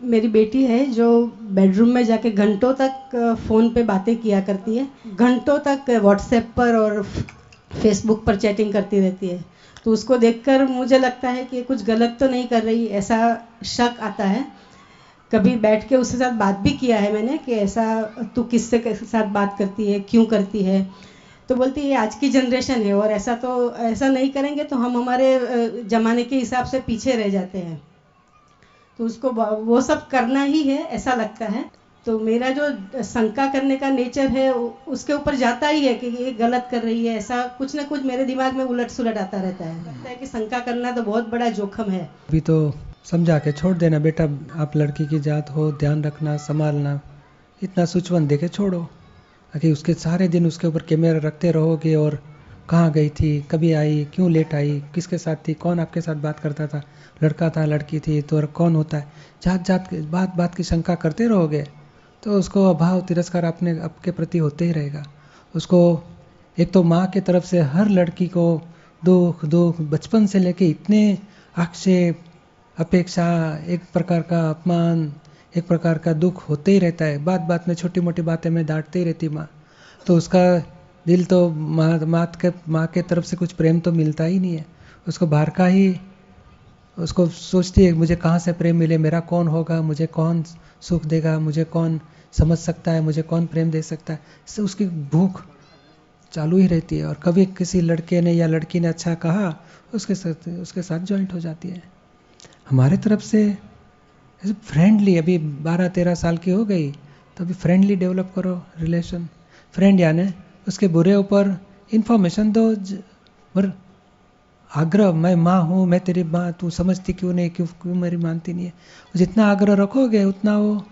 मेरी बेटी है जो बेडरूम में जाके घंटों तक फ़ोन पे बातें किया करती है, घंटों तक व्हाट्सएप पर और फेसबुक पर चैटिंग करती रहती है। तो उसको देखकर मुझे लगता है कि कुछ गलत तो नहीं कर रही, ऐसा शक आता है। कभी बैठ के उसके साथ बात भी किया है मैंने कि ऐसा तू किससे साथ बात करती है, क्यों करती है। तो बोलती है आज की जनरेशन है और ऐसा नहीं करेंगे तो हम हमारे ज़माने के हिसाब से पीछे रह जाते हैं। तो उसको वो सब करना ही है ऐसा लगता है। तो मेरा जो शंका करने का नेचर है उसके ऊपर जाता ही है कि ये गलत कर रही है, ऐसा कुछ ना कुछ मेरे दिमाग में उलट सुलट आता रहता है। लगता है कि शंका करना तो बहुत बड़ा जोखम है। अभी तो समझा के छोड़ देना, बेटा आप लड़की की जात हो, ध्यान रखना, संभालना, इतना सूचवन दे के छोड़ो। अगर उसके सारे दिन उसके ऊपर कैमरा रखते रहोगे और कहाँ गई थी, कभी आई, क्यों लेट आई, किसके साथ थी, कौन आपके साथ बात करता था, लड़का था लड़की थी, तो और कौन होता है, जात जात बात बात की शंका करते रहोगे तो उसको अभाव तिरस्कार अपने आपके प्रति होते ही रहेगा। उसको एक तो माँ के तरफ से हर लड़की को दुख दुख बचपन से लेके इतने आक्षेप, अपेक्षा, एक प्रकार का अपमान, एक प्रकार का दुख होते ही रहता है। बात बात में छोटी मोटी बातें में डांटते ही रहती माँ, तो उसका दिल तो माँ के तरफ से कुछ प्रेम तो मिलता ही नहीं है। उसको बाहर का ही उसको सोचती है मुझे कहाँ से प्रेम मिले, मेरा कौन होगा, मुझे कौन सुख देगा, मुझे कौन समझ सकता है, मुझे कौन प्रेम दे सकता है। इससे उसकी भूख चालू ही रहती है और कभी किसी लड़के ने या लड़की ने अच्छा कहा उसके साथ जॉइंट हो जाती है। हमारे तरफ से फ्रेंडली, अभी 12-13 साल की हो गई तो अभी फ्रेंडली डेवलप करो रिलेशन। फ्रेंड यानी उसके बुरे ऊपर इन्फॉर्मेशन दो, और आग्रह, मैं माँ हूँ, मैं तेरी माँ, तू समझती क्यों नहीं, क्यों मेरी मानती नहीं है। जितना आग्रह रखोगे उतना वो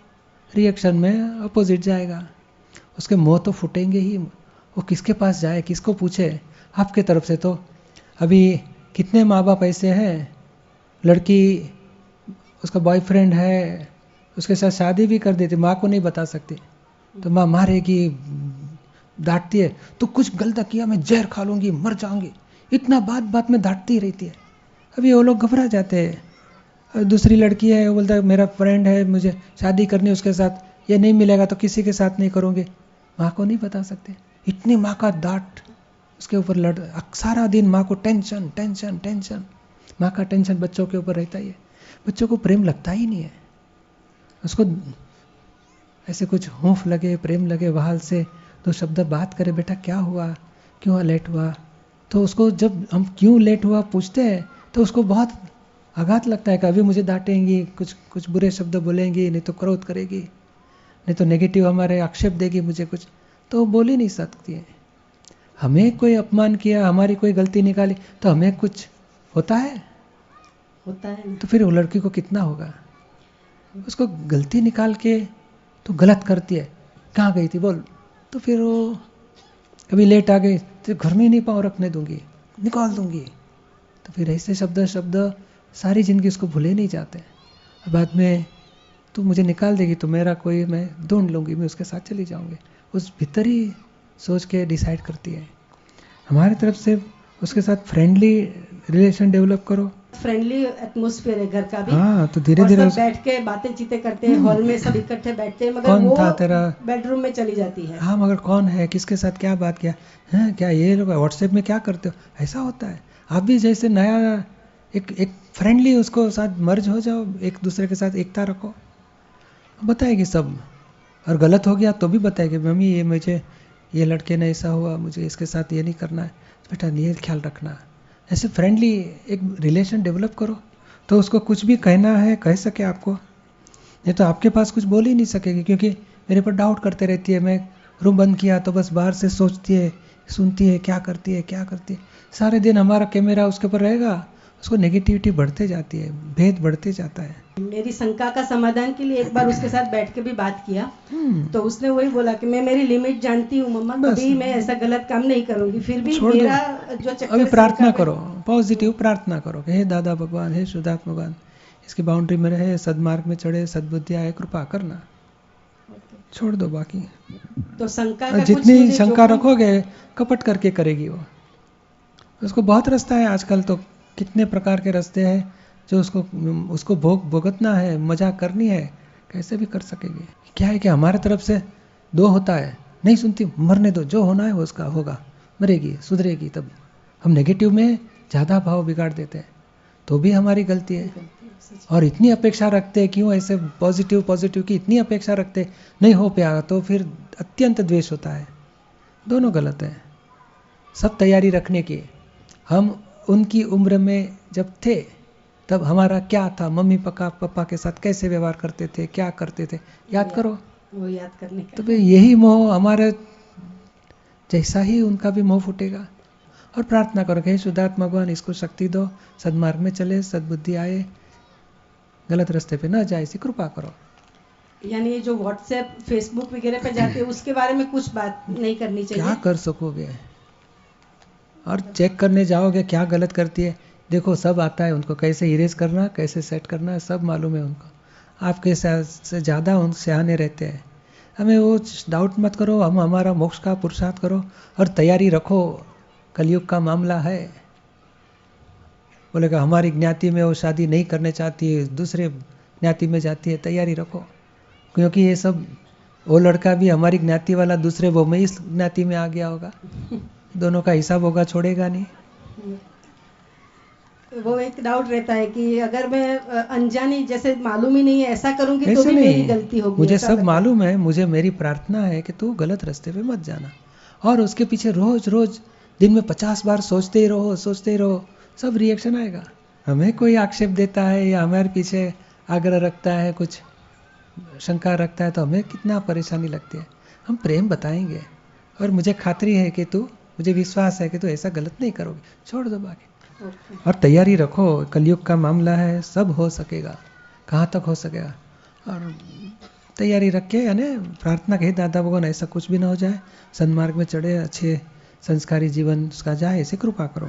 रिएक्शन में अपोजिट जाएगा। उसके मुँह तो फूटेंगे ही, वो किसके पास जाए, किसको पूछे। आपके तरफ से तो अभी कितने माँ बाप ऐसे हैं, लड़की उसका बॉयफ्रेंड है, उसके साथ शादी भी कर देती, माँ को नहीं बता सकती, तो माँ मारेगी, डांटती है, तो कुछ गलत किया मैं जहर खा लूँगी, मर जाऊँगी, इतना बात बात में डांटती रहती है। अभी वो लोग घबरा जाते हैं। दूसरी लड़की है, वो बोलता है मेरा फ्रेंड है, मुझे शादी करनी है उसके साथ, ये नहीं मिलेगा तो किसी के साथ नहीं करूँगी। माँ को नहीं बता सकते, इतनी माँ का डांट उसके ऊपर सारा दिन माँ को टेंशन टेंशन टेंशन। माँ का टेंशन बच्चों के ऊपर रहता ही है। बच्चों को प्रेम लगता ही नहीं है। उसको ऐसे कुछ हूँफ लगे, प्रेम लगे, वहाल से 2 शब्द बात करे, बेटा क्या हुआ, क्यों लेट हुआ, तो उसको जब हम क्यों लेट हुआ पूछते हैं तो उसको बहुत आघात लगता है कि अभी मुझे डांटेंगी, कुछ बुरे शब्द बोलेंगी, नहीं तो क्रोध करेगी, नहीं तो नेगेटिव हमारे आक्षेप देगी मुझे कुछ, तो बोल ही नहीं सकती है। हमें कोई अपमान किया, हमारी कोई गलती निकाली तो हमें कुछ होता है तो फिर वो लड़की को कितना होगा। उसको गलती निकाल के तो गलत करती है, कहाँ गई थी बोल, तो फिर वो कभी लेट आ गई तो घर में ही नहीं पाँव रखने दूंगी, निकाल दूंगी, तो फिर ऐसे शब्द सारी जिंदगी उसको भूले नहीं जाते। बाद में तू मुझे निकाल देगी तो मेरा कोई, मैं ढूंढ लूँगी, मैं उसके साथ चली जाऊँगी, उस भीतर ही सोच के डिसाइड करती है। हमारी तरफ से उसके साथ फ्रेंडली रिलेशन डेवलप करो। फ्रेंडली एटमॉस्फेयर है घर का भी। हाँ, तो धीरे धीरे सब बैठ के बातें चीतें करते हैं, हॉल में सब इकट्ठे बैठते हैं, मगर कौन वो था तेरा, बेडरूम में चली जाती है। हाँ मगर कौन है, किसके साथ क्या बात किया है, क्या ये लोग व्हाट्सएप में क्या करते हो, ऐसा होता है। आप भी जैसे नया एक फ्रेंडली उसको साथ मर्ज हो जाओ, एक दूसरे के साथ एकता रखो, बताएगी सब। और गलत हो गया तो भी बताएगी, मम्मी ये मुझे, ये लड़के ने ऐसा हुआ, मुझे इसके साथ ये नहीं करना है, बेटा ये ख्याल रखना। ऐसे फ्रेंडली एक रिलेशन डेवलप करो तो उसको कुछ भी कहना है कह सके आपको, नहीं तो आपके पास कुछ बोल ही नहीं सकेगी, क्योंकि मेरे पर डाउट करते रहती है। मैं रूम बंद किया तो बस बाहर से सोचती है, सुनती है, क्या करती है क्या करती है, सारे दिन हमारा कैमरा उसके ऊपर रहेगा, उसको नेगेटिविटी बढ़ते जाती है, भेद बढ़ते जाता है। मेरी शंका का समाधान के लिए एक बार उसके साथ बैठ के भी बात किया, तो उसने वही बोला कि मैं मेरी लिमिट जानती हूँ मम्मा, कभी मैं ऐसा गलत काम नहीं करूँगी। फिर भी मेरा जो चक्कर, अभी प्रार्थना करो, पॉजिटिव प्रार्थना करो कि हे दादा भगवान, हे शुद्धात्मा भगवान, इसकी बाउंड्री में रहे, सदमार्ग में चढ़े, सद्बुद्धि आए, कृपा करना, छोड़ दो बाकी। तो शंका का जितनी शंका रखोगे कपट करके करेगी वो। उसको बहुत रास्ता है आजकल, तो कितने प्रकार के रास्ते हैं जो उसको भुगतना है, मजा करनी है, कैसे भी कर सकेंगे। क्या है कि हमारे तरफ से दो होता है, नहीं सुनती, मरने दो, जो होना है वो उसका होगा, मरेगी सुधरेगी। तब हम नेगेटिव में ज़्यादा भाव बिगाड़ देते हैं, तो भी हमारी गलती है। और इतनी अपेक्षा रखते हैं, क्यों ऐसे पॉजिटिव पॉजिटिव की इतनी अपेक्षा रखते, नहीं हो पाया तो फिर अत्यंत द्वेष होता है। दोनों गलत है। सब तैयारी रखने की। हम उनकी उम्र में जब थे तब हमारा क्या था, मम्मी पापा के साथ कैसे व्यवहार करते थे, क्या करते थे, याद करो। वो याद करने का तो फिर यही मोह हमारे जैसा ही उनका भी मोह फूटेगा। और प्रार्थना करो कि हे शुद्धात्मा भगवान इसको शक्ति दो, सद्मार्ग में चले, सद्बुद्धि आए, गलत रास्ते पे न जाए, इसी कृपा करो। यानी ये जो व्हाट्सएप फेसबुक वगैरह पे जाते हैं उसके बारे में कुछ बात नहीं करनी चाहिए। क्या कर सकोगे? और चेक करने जाओगे क्या गलत करती है, देखो सब आता है उनको, कैसे इरेज करना, कैसे सेट करना, सब मालूम है उनको। आपके से ज़्यादा उन सियाने रहते हैं। हमें वो डाउट मत करो, हम हमारा मोक्ष का पुरुषार्थ करो और तैयारी रखो। कलयुग का मामला है। बोलेगा हमारी ज्ञाति में वो शादी नहीं करने चाहती है, दूसरे ज्ञाति में जाती है, तैयारी रखो। क्योंकि ये सब, वो लड़का भी हमारी ज्ञाति वाला दूसरे वो में इस ज्ञाति में आ गया होगा, दोनों का हिसाब होगा, छोड़ेगा नहीं। वो एक डाउट रहता है कि अगर मैं अनजानी, जैसे मालूम ही नहीं है, ऐसा करूंगी तो भी नहीं, मेरी गलती होगी। मुझे सब मालूम है, मुझे मेरी प्रार्थना है कि तू गलत रास्ते पे मत जाना। और उसके पीछे रोज रोज दिन में 50 बार सोचते ही रहो, सोचते ही रहो, सब रिएक्शन आएगा। हमें कोई आक्षेप देता है या हमारे पीछे आग्रह रखता है, कुछ शंका रखता है, तो हमें कितना परेशानी लगती है। हम प्रेम बताएंगे और मुझे खातरी है कि तू, मुझे विश्वास है कि तू ऐसा गलत नहीं करोगे, छोड़ दो बाकी। और तैयारी रखो, कलयुग का मामला है, सब हो सकेगा, कहाँ तक हो सकेगा। और तैयारी रख के, यानी प्रार्थना के दादा भगवान ऐसा कुछ भी ना हो जाए, सन्मार्ग में चढ़े, अच्छे संस्कारी जीवन उसका जाए, ऐसे कृपा करो।